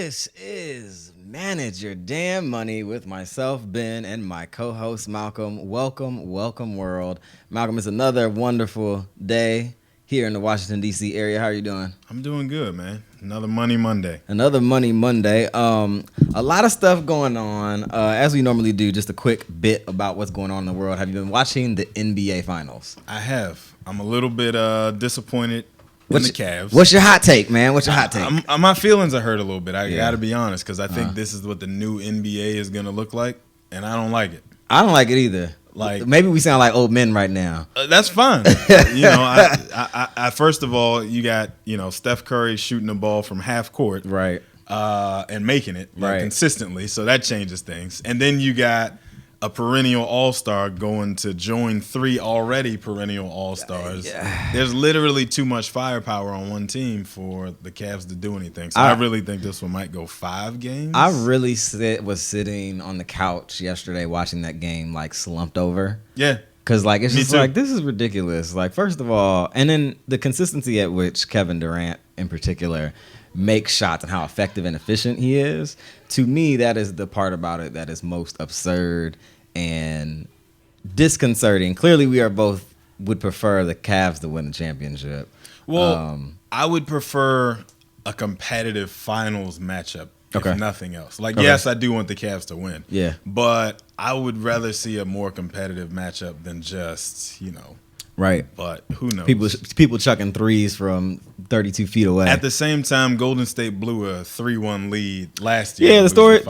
This is Manage Your Damn Money with myself, Ben, and my co-host, Malcolm. Welcome, world. Malcolm, it's another wonderful day here in the Washington, D.C. area. How are you doing? I'm doing good, man. Another Money Monday. Another Money Monday. A lot of stuff going on. As we normally do, just a quick bit about what's going on in the world. Have you been watching the NBA Finals? I have. I'm a little bit disappointed in the Cavs. What's your hot take, man? What's your hot take? My feelings are hurt a little bit. I got to be honest, because I think this is what the new NBA is going to look like, and I don't like it. I don't like it either. Like, maybe we sound like old men right now. That's fine. I first of all, you got Steph Curry shooting the ball from half court, right, and making it right consistently. So that changes things. And then you got a perennial all-star going to join three already perennial all-stars. Yeah. There's literally too much firepower on one team for the Cavs to do anything. So I really think this one might go 5 games. I really was sitting on the couch yesterday watching that game, like slumped over. Yeah. Because it's just like, this is ridiculous. Like, first of all, and then the consistency at which Kevin Durant in particular makes shots and how effective and efficient he is. To me, that is the part about it that is most absurd and disconcerting. Clearly, we are both would prefer the Cavs to win the championship. Well, I would prefer a competitive finals matchup, if nothing else. Yes, I do want the Cavs to win. Yeah. But I would rather see a more competitive matchup than just, Right. But who knows? People chucking threes from 32 feet away. At the same time, Golden State blew a 3-1 lead last year. Yeah, the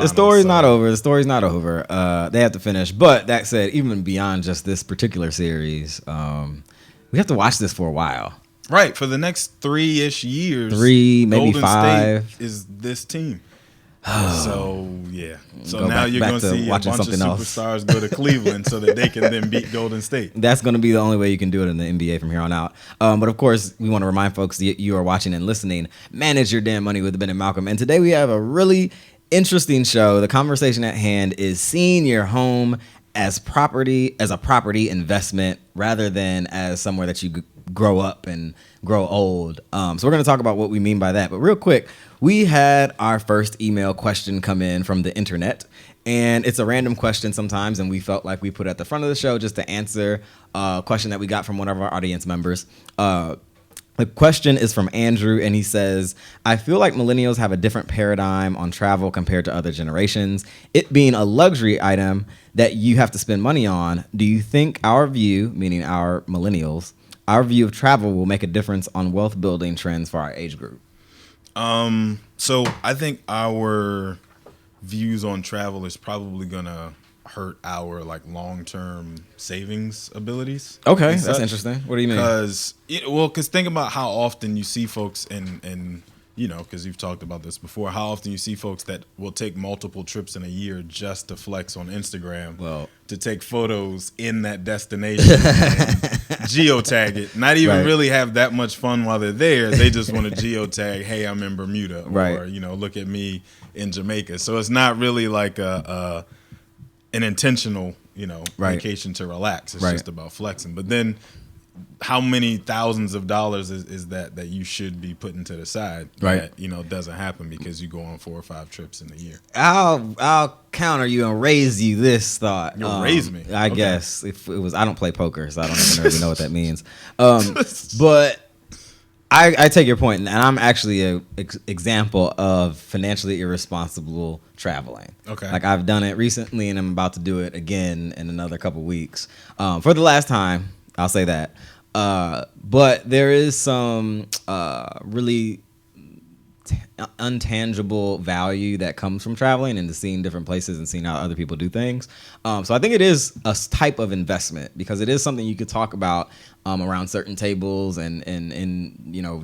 story's not over. The story's not over. They have to finish. But that said, even beyond just this particular series, we have to watch this for a while. Right. For the next 3-ish years. 3, maybe Golden 5. State is this team. So, yeah. So now you're going to see a bunch of superstars go to Cleveland so that they can then beat Golden State. That's going to be the only way you can do it in the NBA from here on out. But, of course, we want to remind folks that you are watching and listening. Manage Your Damn Money with Ben and Malcolm. And today we have a really interesting show. The conversation at hand is seeing your home as a property investment rather than as somewhere that you grow up and grow old. So we're going to talk about what we mean by that. But real quick, we had our first email question come in from the internet, and it's a random question sometimes, and we felt like we put it at the front of the show just to answer a question that we got from one of our audience members. The question is from Andrew, and he says, I feel like millennials have a different paradigm on travel compared to other generations. It being a luxury item that you have to spend money on, do you think our view, meaning our millennials, our view of travel will make a difference on wealth building trends for our age group? So I think our views on travel is probably gonna hurt our long-term savings abilities. Okay, that's interesting. What do you mean? Because think about how often you see folks and because you've talked about this before, how often you see folks that will take multiple trips in a year just to flex on Instagram, to take photos in that destination and geotag it. Not even really have that much fun while they're there. They just want to geotag, hey, I'm in Bermuda, or, look at me in Jamaica. So it's not really like an intentional, vacation to relax. It's just about flexing. But then how many thousands of dollars is that you should be putting to the side that doesn't happen because you go on 4 or 5 trips in a year? I'll counter you and raise you this thought. You'll raise me, I guess. If it was, I don't play poker, so I don't even really know what that means. But I take your point, and I'm actually an example of financially irresponsible traveling. Okay, I've done it recently, and I'm about to do it again in another couple weeks for the last time. I'll say that. But there is some really untangible value that comes from traveling and to seeing different places and seeing how other people do things. So I think it is a type of investment because it is something you could talk about around certain tables and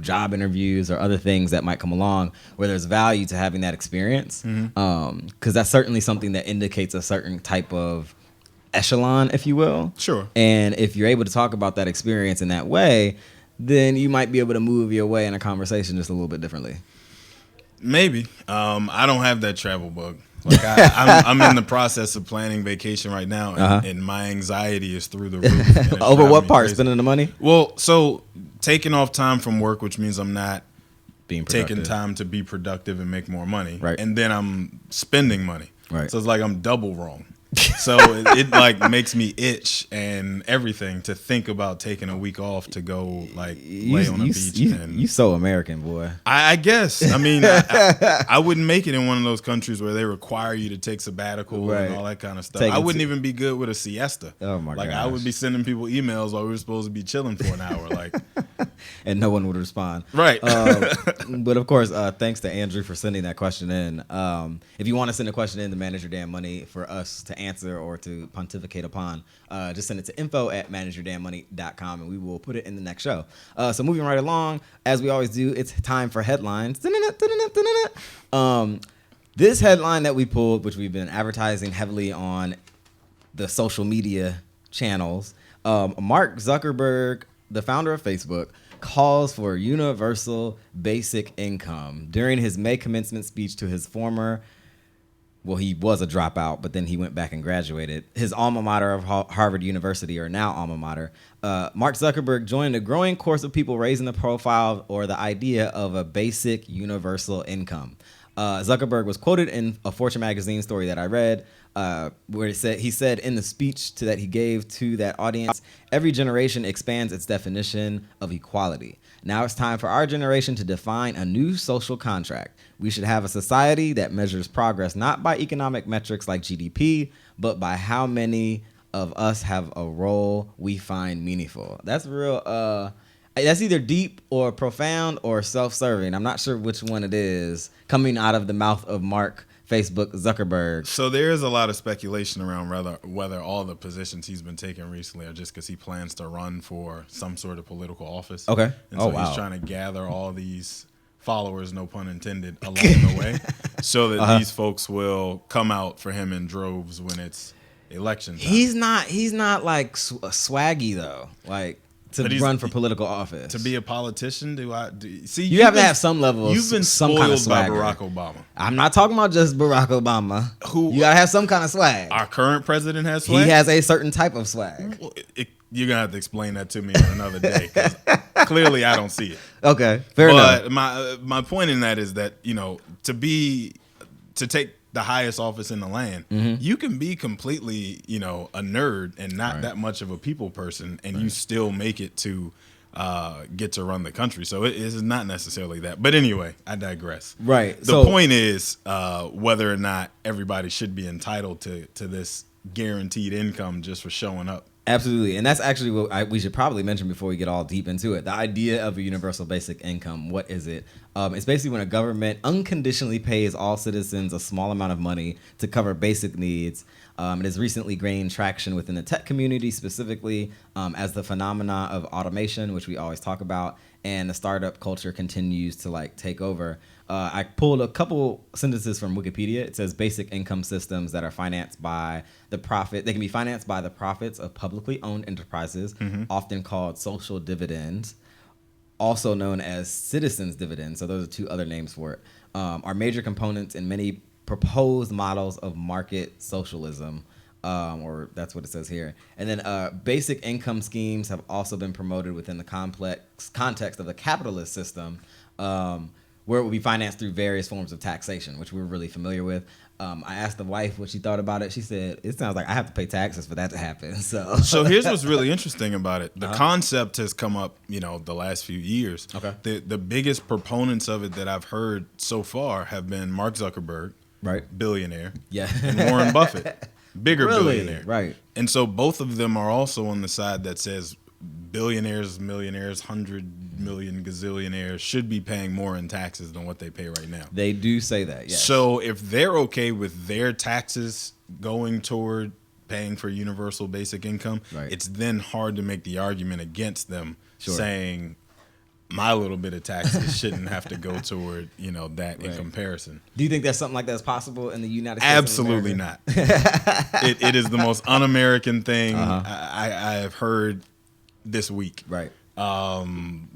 job interviews or other things that might come along where there's value to having that experience. Because that's certainly something that indicates a certain type of echelon, if you will. Sure. And if you're able to talk about that experience in that way, then you might be able to move your way in a conversation just a little bit differently. Maybe. I don't have that travel bug. I'm in the process of planning vacation right now, and my anxiety is through the roof. Over what part? Crazy. Spending the money? Well, so taking off time from work, which means I'm not taking time to be productive and make more money. Right. And then I'm spending money. Right. So it's like I'm double wrong. So it like makes me itch and everything to think about taking a week off to go like lay on a beach. You so American, boy. I guess. I mean, I wouldn't make it in one of those countries where they require you to take sabbatical and all that kind of stuff. I wouldn't even be good with a siesta. Oh my god! Like I would be sending people emails while we were supposed to be chilling for an hour, like, and no one would respond. Right. But of course, thanks to Andrew for sending that question in. If you want to send a question in to Manage Your Damn Money for us to answer or to pontificate upon, just send it to info@manageyourdamnmoney.com and we will put it in the next show. So moving right along, as we always do, it's time for headlines. This headline that we pulled, which we've been advertising heavily on the social media channels, Mark Zuckerberg, the founder of Facebook, calls for universal basic income during his May commencement speech to his former, well, he was a dropout, but then he went back and graduated, his alma mater of Harvard University, or now alma mater. Mark Zuckerberg joined a growing course of people raising the profile or the idea of a basic universal income. Zuckerberg was quoted in a Fortune magazine story that I read, where he said in the speech that he gave to that audience, every generation expands its definition of equality. Now it's time for our generation to define a new social contract. We should have a society that measures progress not by economic metrics like GDP, but by how many of us have a role we find meaningful. That's real. That's either deep or profound or self-serving. I'm not sure which one it is coming out of the mouth of Mark Facebook Zuckerberg. So there is a lot of speculation around whether all the positions he's been taking recently are just because he plans to run for some sort of political office. Okay. And so he's trying to gather all these followers, no pun intended, along the way, so that these folks will come out for him in droves when it's election time. He's not like swaggy though. Like, to run for political office, to be a politician, see? You have to have some level of you've been some spoiled kind of swagger. by Barack Obama. I'm not talking about just Barack Obama. You gotta have some kind of swag. Our current president has swag. He has a certain type of swag. Well, you're gonna have to explain that to me on another day, because clearly I don't see it. Okay, fair enough. But my point in that is that, to take the highest office in the land, you can be completely, a nerd and not that much of a people person, and you still make it to get to run the country. So it is not necessarily that. But anyway, I digress. Right. The point is whether or not everybody should be entitled to this guaranteed income just for showing up. Absolutely. And that's actually what we should probably mention before we get all deep into it. The idea of a universal basic income, what is it? It's basically when a government unconditionally pays all citizens a small amount of money to cover basic needs. It has recently gained traction within the tech community, specifically as the phenomena of automation, which we always talk about, and the startup culture continues to take over. I pulled a couple sentences from Wikipedia. It says basic income systems that are financed by the profit. They can be financed by the profits of publicly owned enterprises, often called social dividends, also known as citizens' dividends. So those are two other names for it. Are major components in many proposed models of market socialism. Or that's what it says here. And then basic income schemes have also been promoted within the complex context of the capitalist system, where it will be financed through various forms of taxation, which we're really familiar with. I asked the wife what she thought about it. She said, it sounds like I have to pay taxes for that to happen. So here's what's really interesting about it. The concept has come up, the last few years. Okay. The biggest proponents of it that I've heard so far have been Mark Zuckerberg, right, billionaire, and Warren Buffett, bigger billionaire. Right. And so both of them are also on the side that says billionaires, millionaires, 100 million gazillionaires should be paying more in taxes than what they pay right now. They do say that, yes. So if they're okay with their taxes going toward paying for universal basic income, it's then hard to make the argument against them saying my little bit of taxes shouldn't have to go toward, that in comparison. Do you think there's something like that is possible in the United States? Absolutely not. It is the most un-American thing I have heard this week. Right.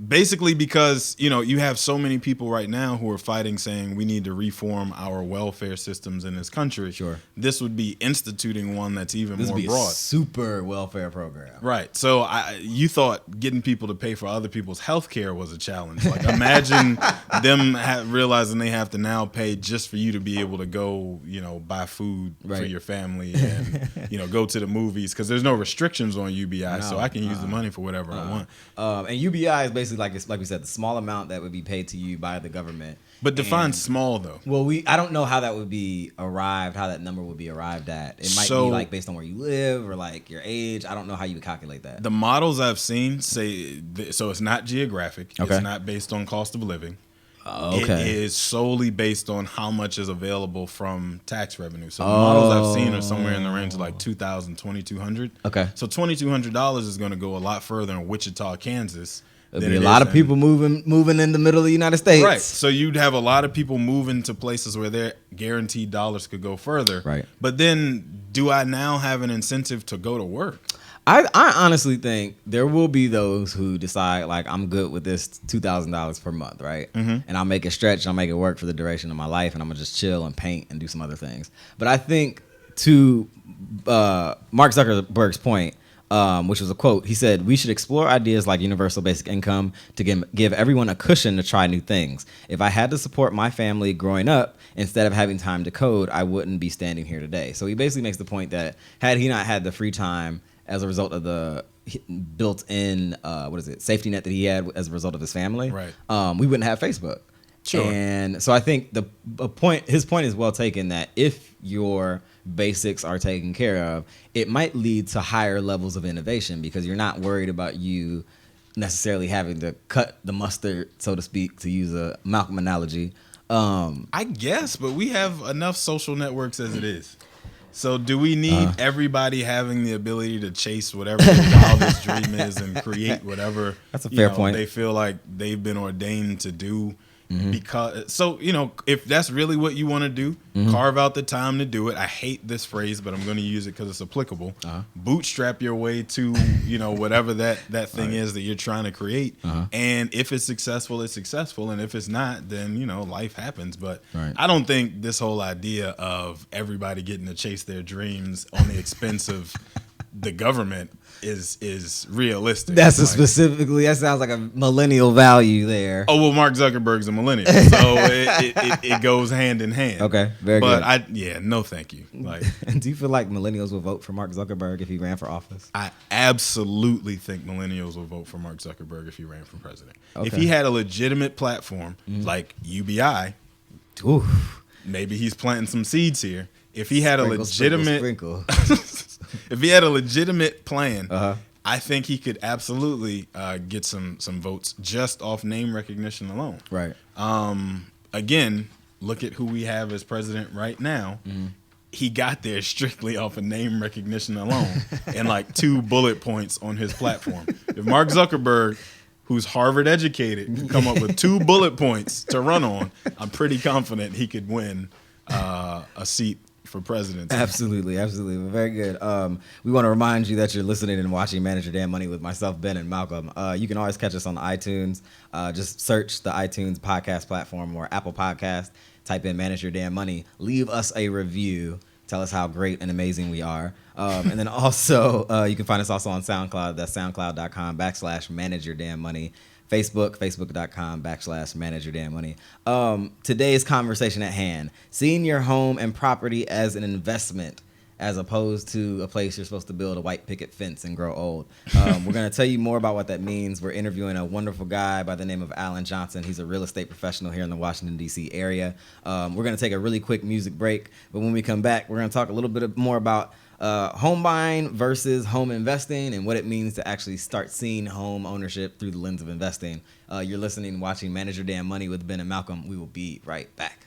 Basically because, you have so many people right now who are fighting saying we need to reform our welfare systems in this country. Sure. This would be instituting one that's even more broad. A super welfare program. Right. So you thought getting people to pay for other people's health care was a challenge. Like imagine them realizing they have to now pay just for you to be able to go, buy food for your family and, go to the movies because there's no restrictions on UBI. So I can use the money for whatever I want. And UBI is basically like we said, the small amount that would be paid to you by the government. But define small though. Well, I don't know how that would be arrived, how that number would be arrived at. It might be like based on where you live or like your age. I don't know how you would calculate that. The models I've seen say so it's not geographic. Okay. It's not based on cost of living. Okay. It is solely based on how much is available from tax revenue. So the models I've seen are somewhere in the range of like $2,000, $2,200. Okay. So $2,200 is going to go a lot further in Wichita, Kansas. There'd be a lot of people moving in the middle of the United States. Right. So you'd have a lot of people moving to places where their guaranteed dollars could go further. Right. But then do I now have an incentive to go to work? I honestly think there will be those who decide like I'm good with this $2,000 per month, right? Mm-hmm. And I'll make it stretch, I'll make it work for the duration of my life, and I'm gonna just chill and paint and do some other things. But I think to Mark Zuckerberg's point, which was a quote, he said, "We should explore ideas like universal basic income to give everyone a cushion to try new things. If I had to support my family growing up instead of having time to code, I wouldn't be standing here today." So he basically makes the point that had he not had the free time as a result of the built-in safety net that he had as a result of his family, right, we wouldn't have Facebook. Sure. And so I think his point is well taken that if your basics are taken care of, it might lead to higher levels of innovation because you're not worried about you necessarily having to cut the mustard, so to speak, to use a Malcolm analogy. I guess, but we have enough social networks as it is. So do we need everybody having the ability to chase whatever their wildest dream is and create whatever That's a fair point. they feel like they've been ordained to do? Because if that's really what you want to do, carve out the time to do it. I hate this phrase, but I'm going to use it because it's applicable. Bootstrap your way to whatever that thing is that you're trying to create. And if it's successful, it's successful, and if it's not, then life happens. But I don't think this whole idea of everybody getting to chase their dreams on the expense of the government is realistic. That sounds like a millennial value there. Oh, well, Mark Zuckerberg's a millennial, so it goes hand in hand. Okay, very good. But no, thank you. Like, do you feel like millennials will vote for Mark Zuckerberg if he ran for office? I absolutely think millennials will vote for Mark Zuckerberg if he ran for president. Okay. If he had a legitimate platform like UBI, maybe he's planting some seeds here. If he had sprinkle. If he had a legitimate plan, I think he could absolutely get some votes just off name recognition alone. Right. Again, look at who we have as president right now. He got there strictly off of name recognition alone and like 2 bullet points on his platform. If Mark Zuckerberg, who's Harvard educated, can come up with 2 bullet points to run on, I'm pretty confident he could win a seat for president. Absolutely. Very good. We want to remind you that you're listening and watching Manage Your Damn Money with myself, Ben, and Malcolm. You can always catch us on iTunes. Just search the iTunes podcast platform or Apple Podcast. Type in Manage Your Damn Money. Leave us a review. Tell us how great and amazing we are. And then also, you can find us also on SoundCloud. That's soundcloud.com/Manage Your Damn Money. Facebook.com/Manage Your Damn Money. Today's conversation at hand, seeing your home and property as an investment as opposed to a place you're supposed to build a white picket fence and grow old. We're going to tell you more about what that means. We're interviewing a wonderful guy by the name of Alan Johnson. He's a real estate professional here in the Washington, D.C. area. We're going to take a really quick music break, but when we come back, we're going to talk a little bit more about home buying versus home investing and what it means to actually start seeing home ownership through the lens of investing. You're listening and watching Manage Your Damn Money with Ben and Malcolm. We will be right back.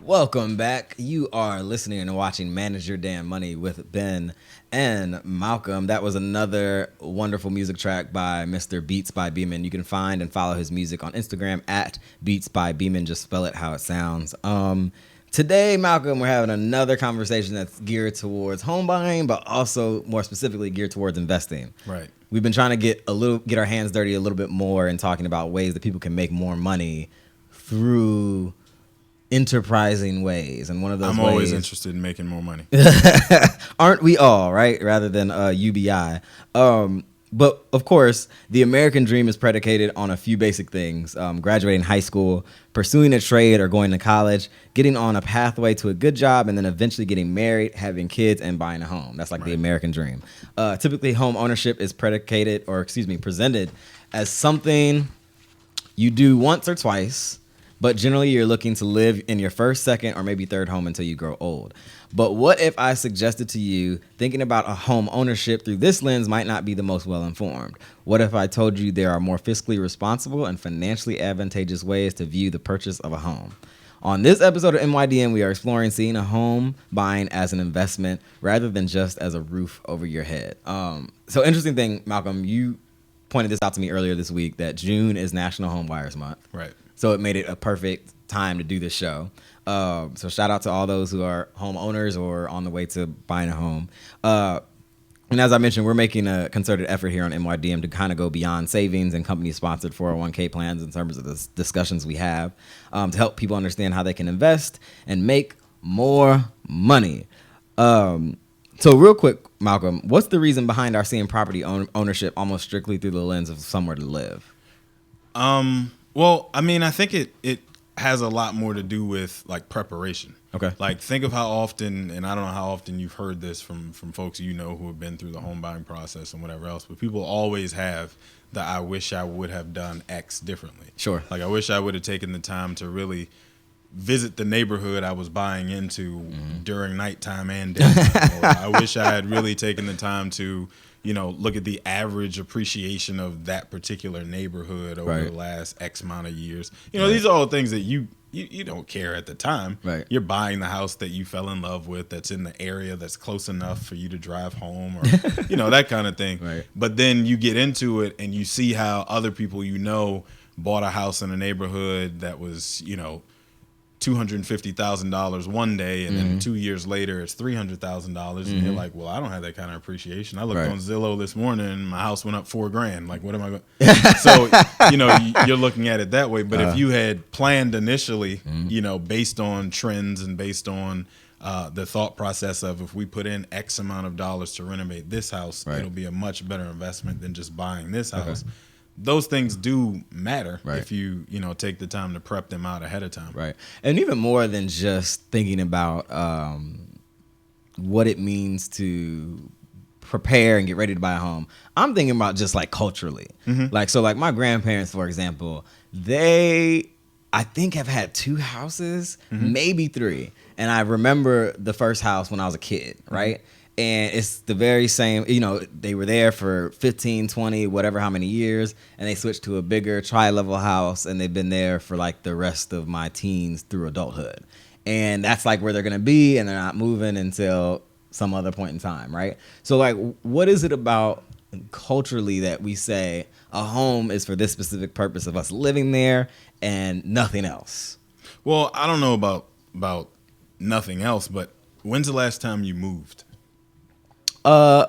Welcome back. You are listening and watching Manage Your Damn Money with Ben and Malcolm. That was another wonderful music track by Mr. Beats by Beeman. You can find and follow his music on Instagram at Beats by Beeman. Just spell it how it sounds. Today, Malcolm, we're having another conversation that's geared towards home buying, but also more specifically geared towards investing. Right. We've been trying to get our hands dirty a little bit more and talking about ways that people can make more money through enterprising ways. And one of those I'm ways, always interested in making more money. aren't we all, right? Rather than UBI. But of course, the American dream is predicated on a few basic things: graduating high school, pursuing a trade or going to college, getting on a pathway to a good job, and then eventually getting married, having kids, and buying a home. That's like the American dream. Typically, home ownership is presented as something you do once or twice, but generally you're looking to live in your first, second, or maybe third home until you grow old. But what if I suggested to you thinking about a home ownership through this lens might not be the most well-informed? What if I told you there are more fiscally responsible and financially advantageous ways to view the purchase of a home? On this episode of NYDM, we are exploring seeing a home buying as an investment rather than just as a roof over your head. So interesting thing, Malcolm, you pointed this out to me earlier this week that June is National Home Buyers Month. Right. So it made it a perfect time to do this show. So shout out to all those who are homeowners or on the way to buying a home. And as I mentioned, we're making a concerted effort here on NYDM to kind of go beyond savings and company-sponsored 401k plans in terms of the discussions we have to help people understand how they can invest and make more money. So real quick, Malcolm, what's the reason behind our seeing property ownership almost strictly through the lens of somewhere to live? Well, I mean, I think it has a lot more to do with like preparation. Okay. Like think of how often, and I don't know how often you've heard this from folks you know who have been through the home buying process and whatever else, but people always have the I wish I would have done X differently. Sure. Like I wish I would have taken the time to really visit the neighborhood I was buying into during nighttime and daytime. Or I wish I had really taken the time to, look at the average appreciation of that particular neighborhood over the last X amount of years. These are all things that you don't care at the time. Right. You're buying the house that you fell in love with that's in the area that's close enough for you to drive home or, that kind of thing. Right. But then you get into it and you see how other people bought a house in a neighborhood that was, $250,000 one day, and then 2 years later it's $300,000, and you're like, well, I don't have that kind of appreciation. I looked on Zillow this morning, and my house went up $4,000. Like, what am I going? So, you're looking at it that way. But if you had planned initially, based on trends and based on the thought process of if we put in X amount of dollars to renovate this house, it'll be a much better investment than just buying this house. Okay. Those things do matter if you take the time to prep them out ahead of time. Right. And even more than just thinking about what it means to prepare and get ready to buy a home, I'm thinking about just like culturally. Like my grandparents, for example, I think have had 2 houses, maybe 3. And I remember the first house when I was a kid, right? And it's the very same, they were there for 15, 20, whatever, how many years. And they switched to a bigger tri-level house. And they've been there for like the rest of my teens through adulthood. And that's like where they're going to be. And they're not moving until some other point in time, right? So like, what is it about culturally that we say a home is for this specific purpose of us living there and nothing else? Well, I don't know about nothing else, but when's the last time you moved?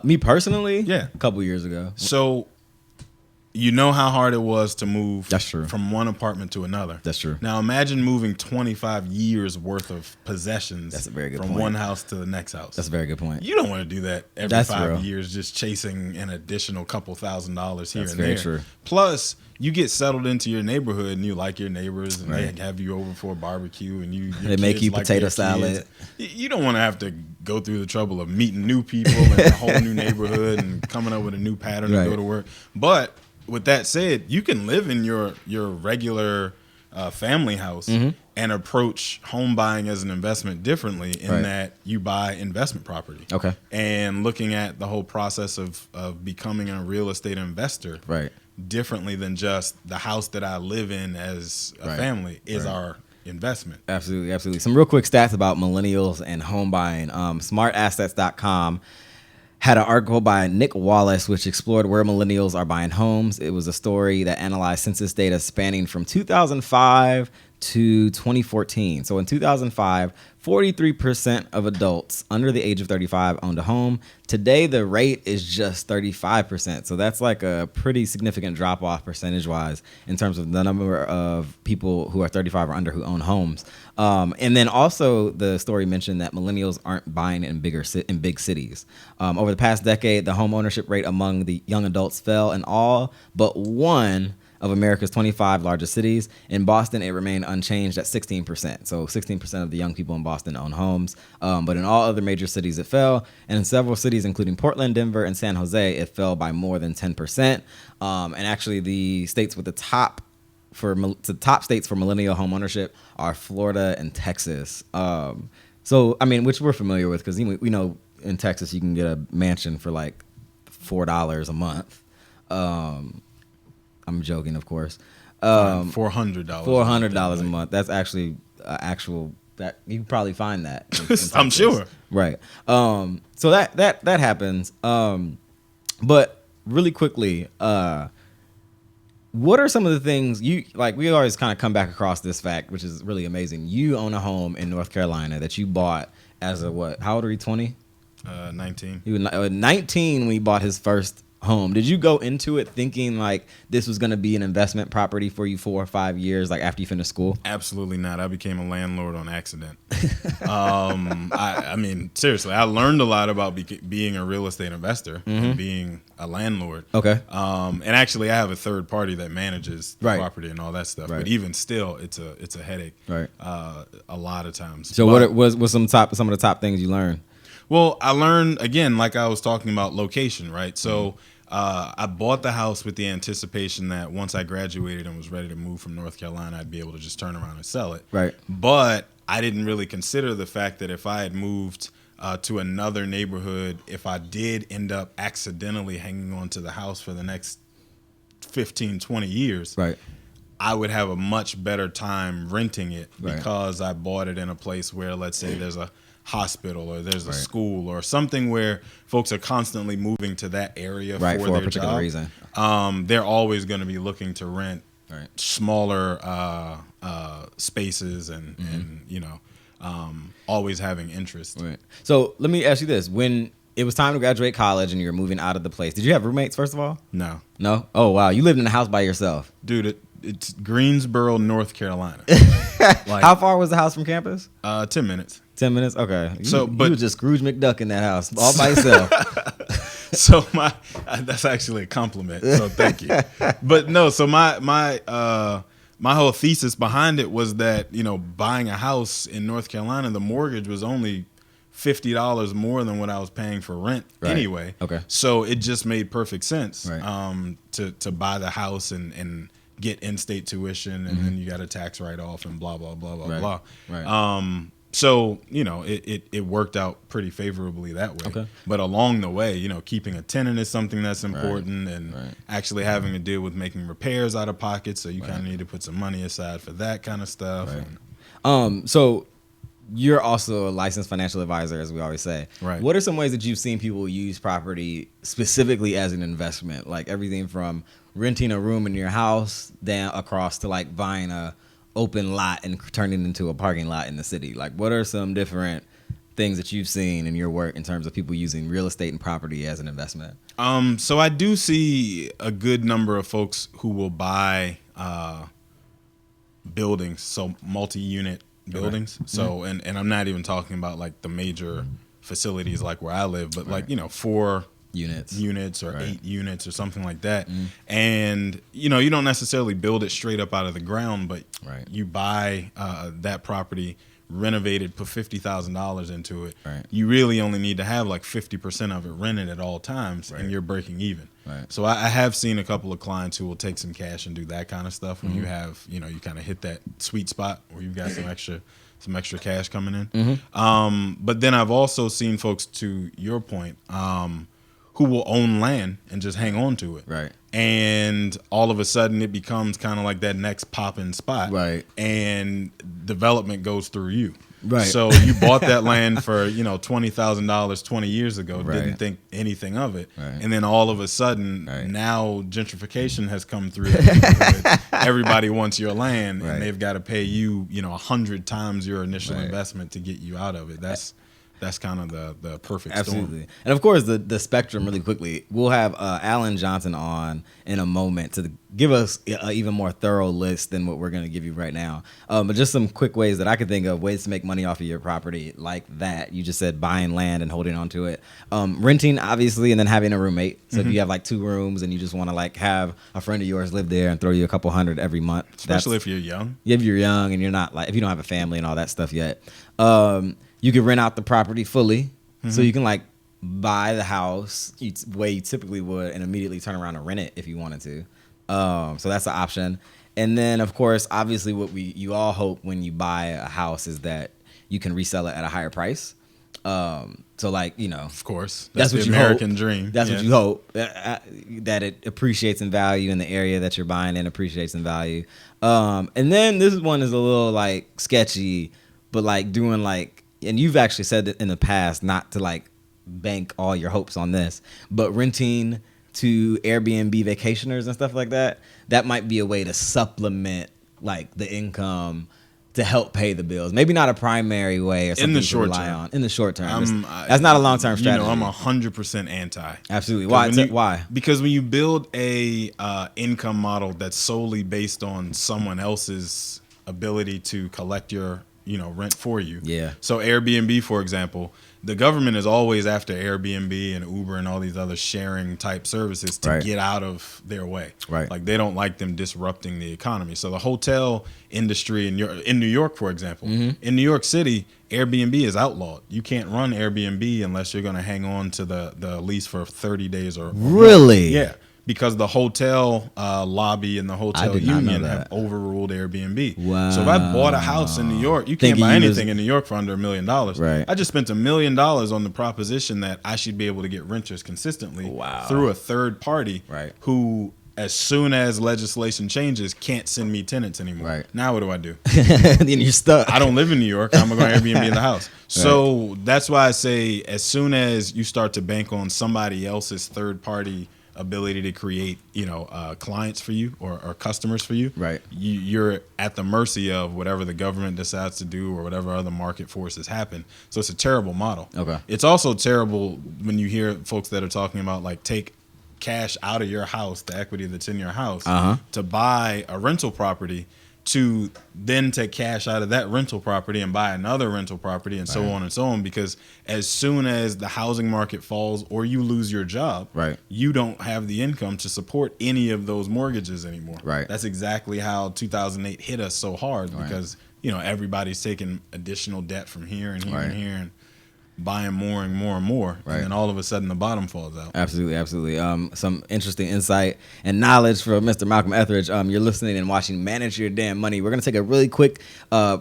Me personally, a couple years ago. So, how hard it was to move. That's true. From one apartment to another. That's true. Now imagine moving 25 years worth of possessions. That's a very good from point. One house to the next house. That's a very good point. You don't want to do that every 5 real. years, just chasing an additional couple $1,000s here That's and very there. true. Plus, you get settled into your neighborhood and you like your neighbors and they have you over for a barbecue and they make you potato salad. You don't want to have to go through the trouble of meeting new people in a whole new neighborhood and coming up with a new pattern to go to work. But with that said, you can live in your regular family house and approach home buying as an investment differently in that you buy investment property. Okay. And looking at the whole process of becoming a real estate investor differently than just the house that I live in as a family is our investment. Absolutely, absolutely. Some real quick stats about millennials and home buying. SmartAssets.com had an article by Nick Wallace which explored where millennials are buying homes. It was a story that analyzed census data spanning from 2005 to 2014. So in 2005, 43% of adults under the age of 35 owned a home. Today, the rate is just 35%. So that's like a pretty significant drop off percentage-wise in terms of the number of people who are 35 or under who own homes. And then also the story mentioned that millennials aren't buying in big cities. Over the past decade, the home ownership rate among the young adults fell in all but one of America's 25 largest cities. In Boston, it remained unchanged at 16%. So 16% of the young people in Boston own homes. But in all other major cities, it fell. And in several cities, including Portland, Denver, and San Jose, it fell by more than 10%. And actually, the states with the top states for millennial home ownership are Florida and Texas. So, I mean, which we're familiar with because we know in Texas you can get a mansion for like $4 a month. I'm joking, of course. $400. $400 a month. That's actually actual. That you can probably find that. In I'm sure. Right. So that happens. But really quickly, what are some of the things you like? We always kind of come back across this fact, which is really amazing. You own a home in North Carolina that you bought as a what? How old are you? 20? 19. He was 19 when he bought his first home. Did you go into it thinking like this was going to be an investment property for you 4 or 5 years, like after you finished school? Absolutely not. I became a landlord on accident. I mean, seriously, I learned a lot about being a real estate investor and being a landlord. Okay. And actually, I have a third party that manages the Right. property and all that stuff. Right. But even still, it's a headache. Right. A lot of times. So But- what was some of the top things you learned? Well, I learned, again, like I was talking about location, right? So I bought the house with the anticipation that once I graduated and was ready to move from North Carolina, I'd be able to just turn around and sell it. Right. But I didn't really consider the fact that if I had moved to another neighborhood, if I did end up accidentally hanging on to the house for the next 15, 20 years, Right. I would have a much better time renting it Right. because I bought it in a place where, let's say, there's a hospital or there's a Right. school or something where folks are constantly moving to that area Right, for for a their particular job. reason. They're always going to be looking to rent Right. smaller spaces and always having interest. Right. So let me ask you this: when it was time to graduate college and you were moving out of the place, did you have roommates first of all? No, No. Oh wow, you lived in a house by yourself. dude, it's Greensboro, North Carolina. Like, How far was the house from campus? 10 minutes. 10 minutes. Okay. So, you but- were just Scrooge McDuck in that house all by yourself. So that's actually a compliment. So thank you. But no, so my whole thesis behind it was that, buying a house in North Carolina, the mortgage was only $50 more than what I was paying for rent Right. anyway. Okay. So it just made perfect sense Right. to buy the house and get in-state tuition, and then you got a tax write-off and blah, blah, blah, blah, Right. blah. Right. So, it worked out pretty favorably that way. Okay. But along the way, keeping a tenant is something that's important, and Right. actually having to deal with making repairs out of pocket. So you kind of need to put some money aside for that kind of stuff. Right. And So you're also a licensed financial advisor, as we always say. Right. What are some ways that you've seen people use property specifically as an investment? Like everything from renting a room in your house down across to like buying a open lot and turning it into a parking lot in the city. Like what are some different things that you've seen in your work in terms of people using real estate and property as an investment? So I do see a good number of folks who will buy buildings, so multi-unit buildings. Okay. So and I'm not even talking about like the major facilities like where I live, but like 4 units or Right. 8 units or something like that. And you don't necessarily build it straight up out of the ground, but Right. you buy that property, renovate it, put $50,000 into it. Right. You really only need to have like 50% of it rented at all times, Right. and you're breaking even. Right. So I have seen a couple of clients who will take some cash and do that kind of stuff when you have, you kind of hit that sweet spot where you've got some extra cash coming in. But then I've also seen folks, to your point, who will own land and just hang on to it. Right. And all of a sudden it becomes kind of like that next popping spot. Right. And development goes through you. Right. So you bought that land for, $20,000 20 years ago, Right. didn't think anything of it. Right. And then all of a sudden, Right. now gentrification has come through. Everybody wants your land, Right. and they've got to pay you, 100 times your initial Right. investment to get you out of it. That's kind of the perfect Absolutely. storm. And of course, the spectrum really quickly. We'll have Alan Johnson on in a moment to give us an even more thorough list than what we're going to give you right now. But just some quick ways that I could think of, ways to make money off of your property like that. You just said buying land and holding on to it. Renting, obviously, and then having a roommate. So if you have like 2 rooms and you just want to like have a friend of yours live there and throw you a couple hundred every month. Especially if you're young. If you're young and you're not like, if you don't have a family and all that stuff yet. You can rent out the property fully. So you can like buy the house way you typically would and immediately turn around and rent it if you wanted to. So that's an option. And then of course, obviously what you all hope when you buy a house is that you can resell it at a higher price. So like, Of course. that's what the you American hope. dream. That's Yeah. what you hope, that it appreciates in value in the area that you're buying in, appreciates in value. And then this one is a little like sketchy, but like doing like, and you've actually said that in the past, not to like bank all your hopes on this, but renting to Airbnb vacationers and stuff like that, that might be a way to supplement like the income to help pay the bills. Maybe not a primary way or something In the to short rely term. on. In the short term. That's not a long-term strategy. I'm 100% anti. Absolutely. 'Cause Why? when Why? Because when you build a income model that's solely based on someone else's ability to collect your rent for you. Yeah. So Airbnb, for example, the government is always after Airbnb and Uber and all these other sharing type services to Right. get out of their way. Right. Like they don't like them disrupting the economy. So the hotel industry in New York, for example, in New York City, Airbnb is outlawed. You can't run Airbnb unless you're going to hang on to the lease for 30 days or more. Really? Yeah. Because the hotel lobby and the hotel did not know union that. have overruled Airbnb. Wow. So if I bought a house in New York, you can't Thinking buy you anything in New York for under $1 million. Right. I just spent $1 million on the proposition that I should be able to get renters consistently Wow. through a third party Right. who, as soon as legislation changes, can't send me tenants anymore. Right. Now what do I do? Then you're stuck. I don't live in New York. I'm going to Airbnb in the house. So that's why I say as soon as you start to bank on somebody else's third party ability to create, clients for you or customers for you, Right. You're at the mercy of whatever the government decides to do or whatever other market forces happen. So it's a terrible model. Okay. It's also terrible when you hear folks that are talking about like take cash out of your house, the equity that's in your house, to buy a rental property, to then take cash out of that rental property and buy another rental property and so on and so on. Because as soon as the housing market falls or you lose your job, Right. you don't have the income to support any of those mortgages anymore. Right. That's exactly how 2008 hit us so hard because, everybody's taking additional debt from here and here Right. and here and buying more and more and more. Right. And then all of a sudden the bottom falls out. Absolutely, absolutely. Some interesting insight and knowledge from Mr. Malcolm Etheridge. You're listening and watching Manage Your Damn Money. We're going to take a really quick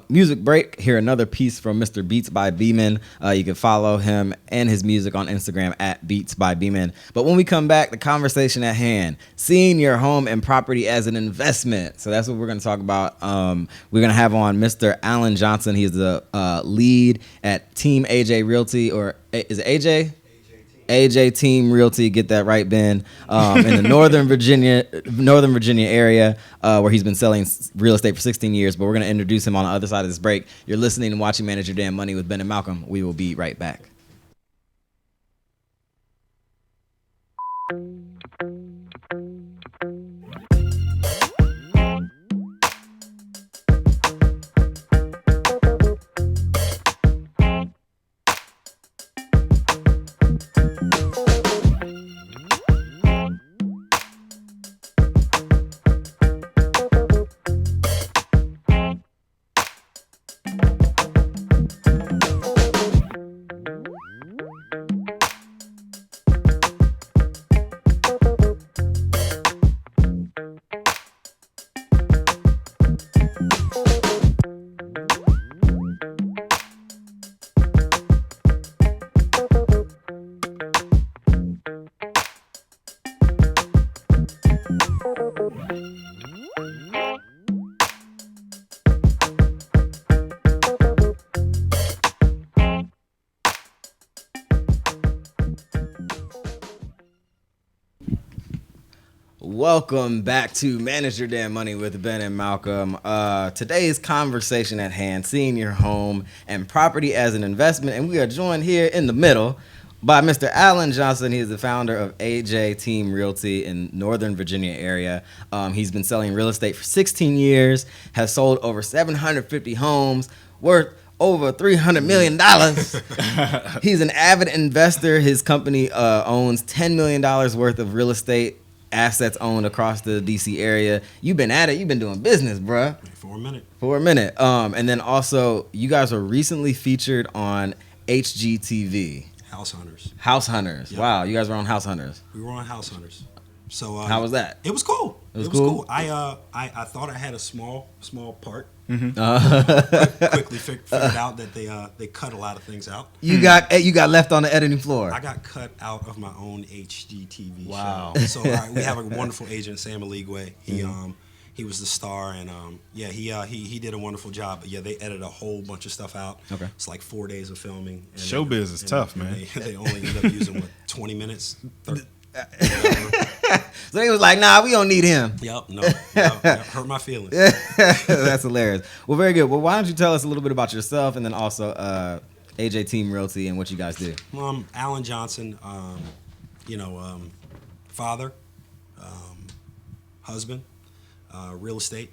music break. Hear another piece from Mr. Beats by Beeman. You can follow him and his music on Instagram at Beats by Beeman. But when we come back, the conversation at hand, seeing your home and property as an investment. So that's what we're going to talk about. We're going to have on Mr. Alan Johnson. He's the lead at Team AJ Realty, or is it AJ? AJ Team Realty, get that right, Ben. In the Northern Virginia area, where he's been selling real estate for 16 years. But we're going to introduce him on the other side of this break. You're listening and watching Manage Your Damn Money with Ben and Malcolm. We will be right back. Welcome back to Manage Your Damn Money with Ben and Malcolm. Today's conversation at hand, seeing your home and property as an investment. And we are joined here in the middle by Mr. Alan Johnson. He is the founder of AJ Team Realty in Northern Virginia area. He's been selling real estate for 16 years, has sold over 750 homes worth over $300 million. He's an avid investor. His company owns $10 million worth of real estate assets owned across the DC area. You've been at it. You've been doing business, bruh. For a minute. And then also, you guys were recently featured on HGTV. House Hunters. Yep. Wow, you guys were on House Hunters. We were on House Hunters. So how was that? It was cool. It was cool. I thought I had a small part. Mm-hmm. Quickly figured out that they cut a lot of things out. You got left on the editing floor. I got cut out of my own HGTV wow. show. So we have a wonderful agent, Sam Aligwe. He was the star, and he did a wonderful job. But yeah, they edited a whole bunch of stuff out. Okay. It's like 4 days of filming. And Showbiz is tough, man. They only ended up using 20 minutes. 30, So they was like, nah, we don't need him. Yep, hurt my feelings. That's hilarious. Well, very good. Well, why don't you tell us a little bit about yourself and then also AJ Team Realty and what you guys do? Alan Johnson, father, husband, real estate.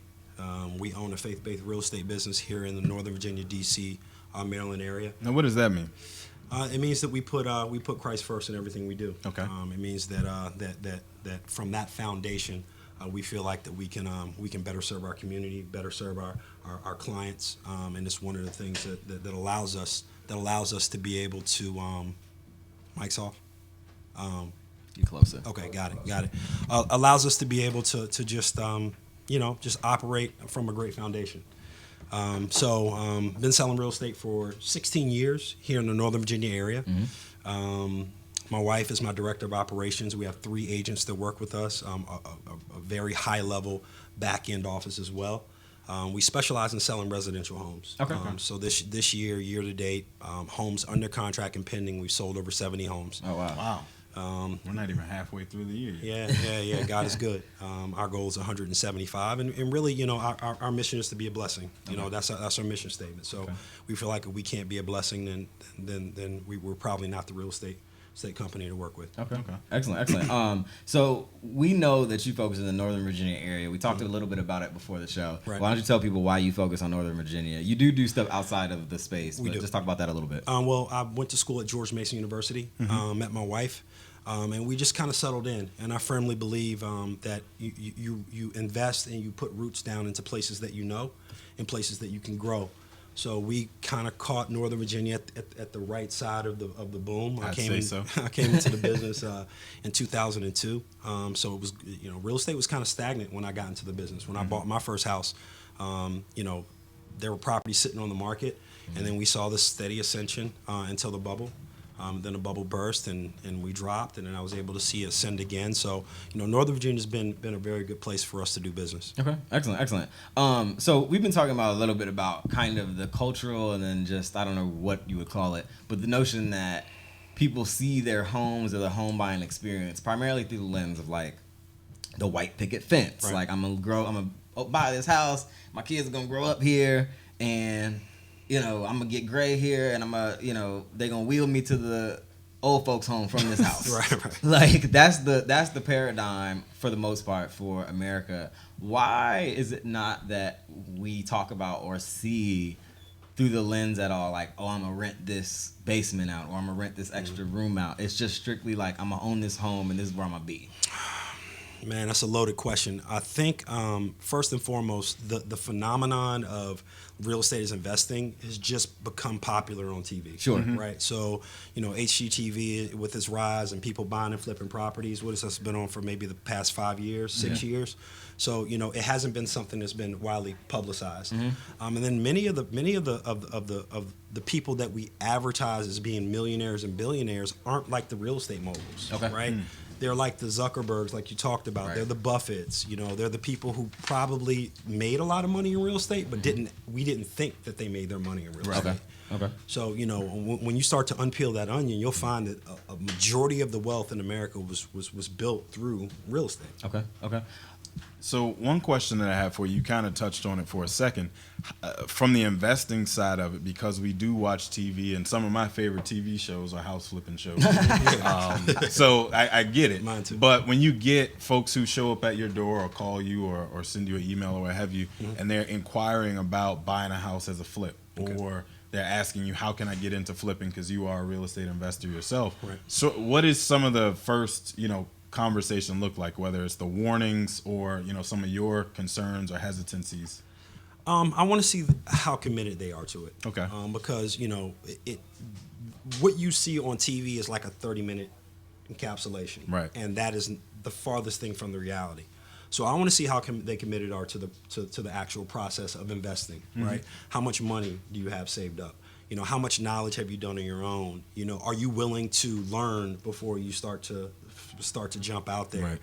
We own a faith-based real estate business here in the Northern Virginia, D.C., Maryland area. Now, what does that mean? It means that we put Christ first in everything we do. Okay. It means that from that foundation, we feel like that we can better serve our community, better serve our clients, and it's one of the things that allows us to be able to. Mic's off. You closer. Okay, got it. Allows us to be able to just just operate from a great foundation. Been selling real estate for 16 years here in the Northern Virginia area. Mm-hmm. My wife is my director of operations. We have 3 agents that work with us, a very high level back end office as well. We specialize in selling residential homes. Okay. So this year to date, homes under contract and pending, we've sold over 70 homes. Oh wow. We're not even halfway through the year. Yeah. God is good. Our goal is 175, and really, our mission is to be a blessing. That's our mission statement. So we feel like if we can't be a blessing, then we're probably not the real estate company to work with. Okay. Excellent. So we know that you focus in the Northern Virginia area. We talked a little bit about it before the show. Right. Why don't you tell people why you focus on Northern Virginia? You do stuff outside of the space, but just talk about that a little bit. Well, I went to school at George Mason University. Mm-hmm. Met my wife. And we just kind of settled in, and I firmly believe that you invest and you put roots down into places that you know, and places that you can grow. So we kind of caught Northern Virginia at the right side of the boom. I came into the business in 2002. So it was real estate was kind of stagnant when I got into the business. When I bought my first house, there were properties sitting on the market, and then we saw this steady ascension until the bubble. Then the bubble burst and we dropped, and then I was able to see it ascend again. So, Northern Virginia's been a very good place for us to do business. Okay, excellent. So we've been talking about a little bit about kind of the cultural and then just, I don't know what you would call it, but the notion that people see their homes or the home buying experience primarily through the lens of like the white picket fence. Right. Like I'm gonna buy this house, my kids are gonna grow up here, and I'm gonna get gray here, and they're gonna wheel me to the old folks home from this house. Right. Like that's the paradigm for the most part for America. Why is it not that we talk about or see through the lens at all, like, oh, I'm gonna rent this basement out, or I'm gonna rent this extra room out? It's just strictly like, I'm gonna own this home and this is where I'm gonna be. Man, that's a loaded question. I think first and foremost, the phenomenon of real estate as investing has just become popular on TV. Sure. Mm-hmm. Right? So, HGTV with its rise and people buying and flipping properties, what has this been on for maybe the past 5 years, 6 years? So, it hasn't been something that's been widely publicized. Mm-hmm. And then many of the people that we advertise as being millionaires and billionaires aren't like the real estate moguls. Okay. Right? they're like the Zuckerbergs, like you talked about. They're the Buffetts. They're the people who probably made a lot of money in real estate, but we didn't think that they made their money in real estate. Okay. So when you start to unpeel that onion, you'll find that a majority of the wealth in America was built through real estate. Okay. So one question that I have for you, you kind of touched on it for a second, from the investing side of it, because we do watch TV, and some of my favorite TV shows are house flipping shows. So I get it. Mine too. But when you get folks who show up at your door or call you or send you an email or what have you, and they're inquiring about buying a house as a flip, or they're asking you, how can I get into flipping, because you are a real estate investor yourself. Right. So what is some of the first, conversation look like, whether it's the warnings or some of your concerns or hesitancies? I want to see how committed they are to it. Okay. Because what you see on TV is like a 30-minute encapsulation, right? And that is the farthest thing from the reality. So I want to see how they committed are to the actual process of investing, right? How much money do you have saved up? How much knowledge have you done on your own? Are you willing to learn before you start to jump out there? Right.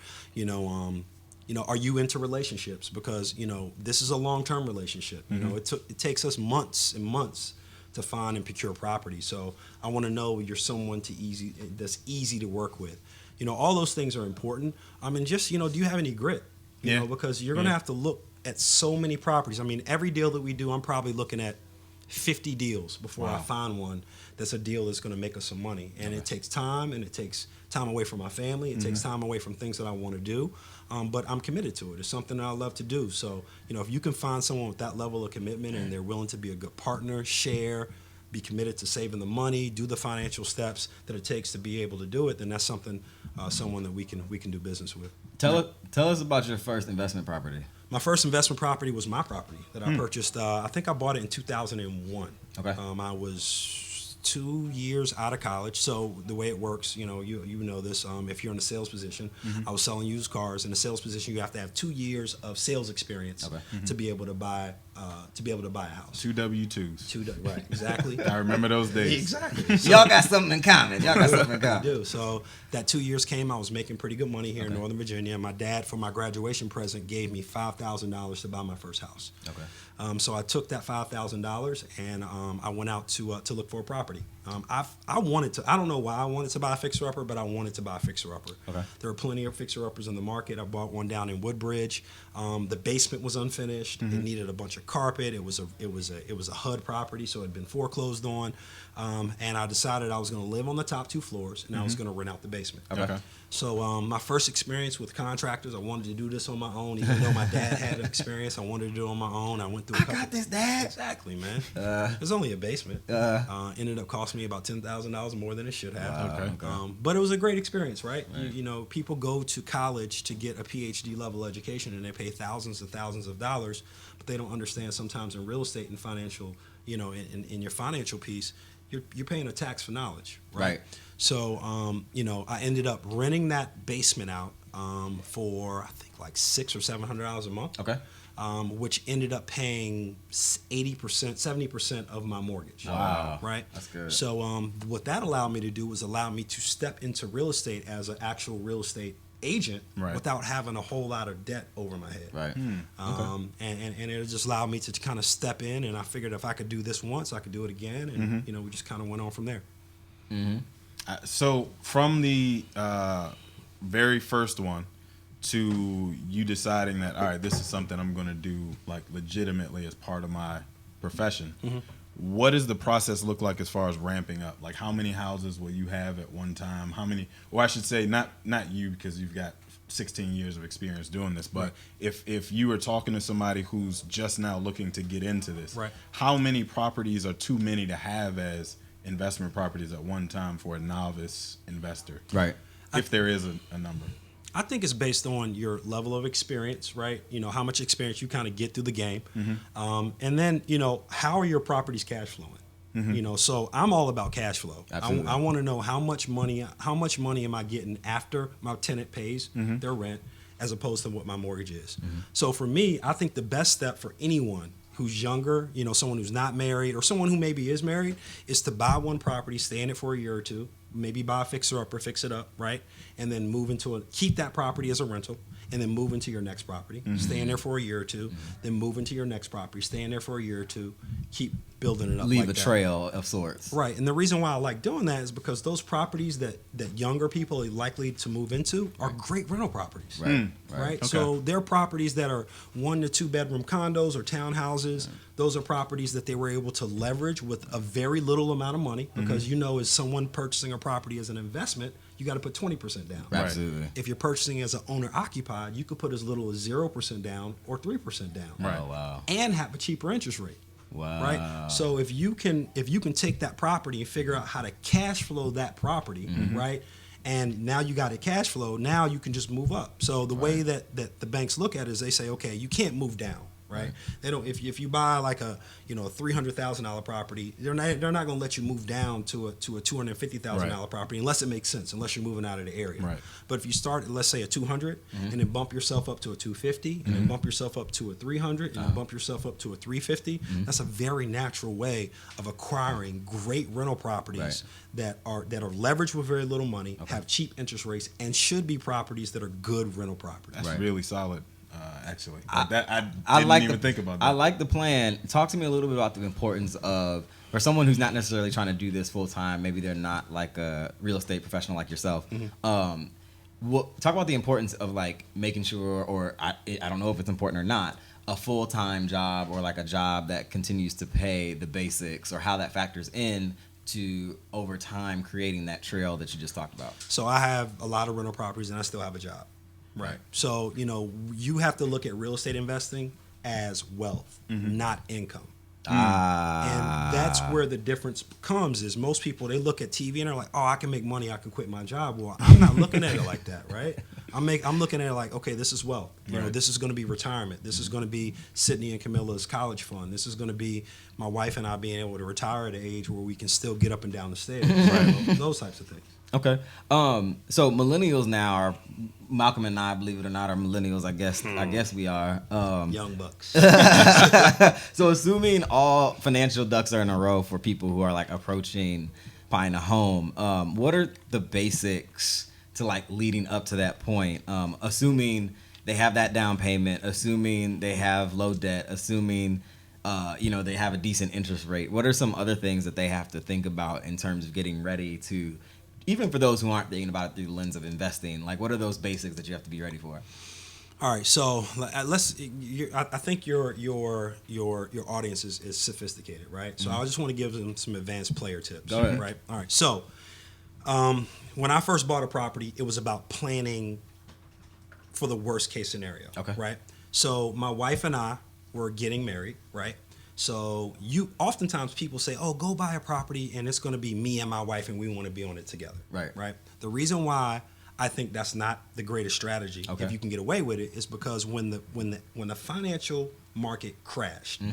Are you into relationships? Because this is a long-term relationship. It takes us months and months to find and procure property. So I want to know you're someone that's easy to work with. All those things are important. I mean, just do you have any grit? Because you're going to have to look at so many properties. I mean, every deal that we do, I'm probably looking at 50 deals before I find one that's a deal that's going to make us some money. And it takes time, and it takes time away from my family. It takes time away from things that I want to do. But I'm committed to it. It's something that I love to do. So, if you can find someone with that level of commitment and they're willing to be a good partner, share, be committed to saving the money, do the financial steps that it takes to be able to do it, then that's someone that we can do business with. Tell us about your first investment property. My first investment property was my property that I purchased. I think I bought it in 2001. Okay. I was 2 years out of college. So the way it works, you know this. If you're in a sales position, I was selling used cars. In a sales position, you have to have 2 years of sales experience to be able to buy a house. 2 W-2s. Right, exactly. I remember those days. Exactly. So, Y'all got something in common. I do. So that 2 years came, I was making pretty good money here in Northern Virginia. My dad, for my graduation present, gave me $5,000 to buy my first house. Okay. So I took that $5,000 and I went out to look for a property. I don't know why I wanted to buy a fixer-upper, but I wanted to buy a fixer-upper. Okay. There are plenty of fixer-uppers in the market. I bought one down in Woodbridge. The basement was unfinished. It needed a bunch of carpet. It was a HUD property, so it had been foreclosed on. And I decided I was going to live on the top 2 floors, and I was going to rent out the basement. Okay. So my first experience with contractors, I wanted to do this on my own. Even though my dad had an experience, I wanted to do it on my own. I went through I got this, Dad. Exactly, man. It was only a basement. Ended up costing me about $10,000 more than it should have. Okay. But it was a great experience, right? People go to college to get a PhD level education, and they pay thousands and thousands of dollars, but they don't understand sometimes in real estate and financial, in your financial piece, you're paying a tax for knowledge, right? So, I ended up renting that basement out for I think like $600 or $700 a month. Okay. Which ended up paying 80%, 70% of my mortgage. Wow. Right? That's good. So what that allowed me to do was allow me to step into real estate as an actual real estate agent without having a whole lot of debt over my head. Right. And it just allowed me to kind of step in, and I figured if I could do this once, I could do it again, and we just kind of went on from there. So from the very first one to you deciding that, all right, this is something I'm going to do like legitimately as part of my profession, what does the process look like as far as ramping up? Like, how many houses will you have at one time? How many, or I should say not you, because you've got 16 years of experience doing this, but if you were talking to somebody who's just now looking to get into this, how many properties are too many to have as investment properties at one time for a novice investor? Right. If there is a number. I think it's based on your level of experience, right? How much experience you kind of get through the game. And then, how are your properties cash flowing? So I'm all about cash flow. I want to know how much money am I getting after my tenant pays their rent as opposed to what my mortgage is. So for me, I think the best step for anyone who's younger, someone who's not married or someone who maybe is married, is to buy one property, stay in it for a year or two, maybe buy a fixer up or fix it up, right? And then keep that property as a rental, and then move into your next property, stay in there for a year or two, then move into your next property, stay in there for a year or two, keep building it up. Leave like a that. trail of sorts. Right. And the reason why I like doing that is because those properties that younger people are likely to move into are great rental properties. Right. Right. Okay. So they're properties that are 1 to 2 bedroom condos or townhouses. Those are properties that they were able to leverage with a very little amount of money because, as someone purchasing a property as an investment, you got to put 20% down. Right. Absolutely. If you're purchasing as an owner occupied, you could put as little as 0% down or 3% down. Right. Oh, wow. And have a cheaper interest rate. Wow. Right. So if you can take that property and figure out how to cash flow that property, right? And now you got it cash flow. Now you can just move up. So the way that the banks look at it is they say, okay, you can't move down. Right. They don't. If you buy like a $300,000 property, they're not going to let you move down to a $250,000 property unless it makes sense. Unless you're moving out of the area. Right. But if you start at, let's say, a 200 and then bump yourself up to a 250 and then bump yourself up to a 300 and then bump yourself up to a 350, that's a very natural way of acquiring great rental properties that are leveraged with very little money, have cheap interest rates, and should be properties that are good rental properties. That's really solid. Actually, I didn't even think about that. I like the plan. Talk to me a little bit about the importance of, for someone who's not necessarily trying to do this full time, maybe they're not like a real estate professional like yourself. Talk about the importance of like making sure, or I don't know if it's important or not, a full time job or like a job that continues to pay the basics, or how that factors in to over time creating that trail that you just talked about. So I have a lot of rental properties and I still have a job. Right. So, you have to look at real estate investing as wealth, not income. And that's where the difference comes is most people, they look at TV and they're like, oh, I can make money, I can quit my job. Well, I'm not looking at it like that, right? I'm looking at it like, okay, this is wealth. This is going to be retirement. This is going to be Sydney and Camilla's college fund. This is going to be my wife and I being able to retire at an age where we can still get up and down the stairs. Right? Those types of things. Okay. So millennials now are, Malcolm and I, believe it or not, are millennials. I guess we are. Young bucks. So assuming all financial ducks are in a row for people who are like approaching buying a home, what are the basics to like leading up to that point? Assuming they have that down payment, assuming they have low debt, assuming they have a decent interest rate. What are some other things that they have to think about in terms of getting ready to, even for those who aren't thinking about it through the lens of investing, like what are those basics that you have to be ready for? All right, so I think your audience is sophisticated, right? So I just want to give them some advanced player tips. Go ahead. Right? All right. So when I first bought a property, it was about planning for the worst case scenario. Okay. Right. So my wife and I were getting married, right? So oftentimes people say, oh, go buy a property and it's going to be me and my wife and we want to be on it together. Right. Right. The reason why I think that's not the greatest strategy if you can get away with it is because when the financial market crashed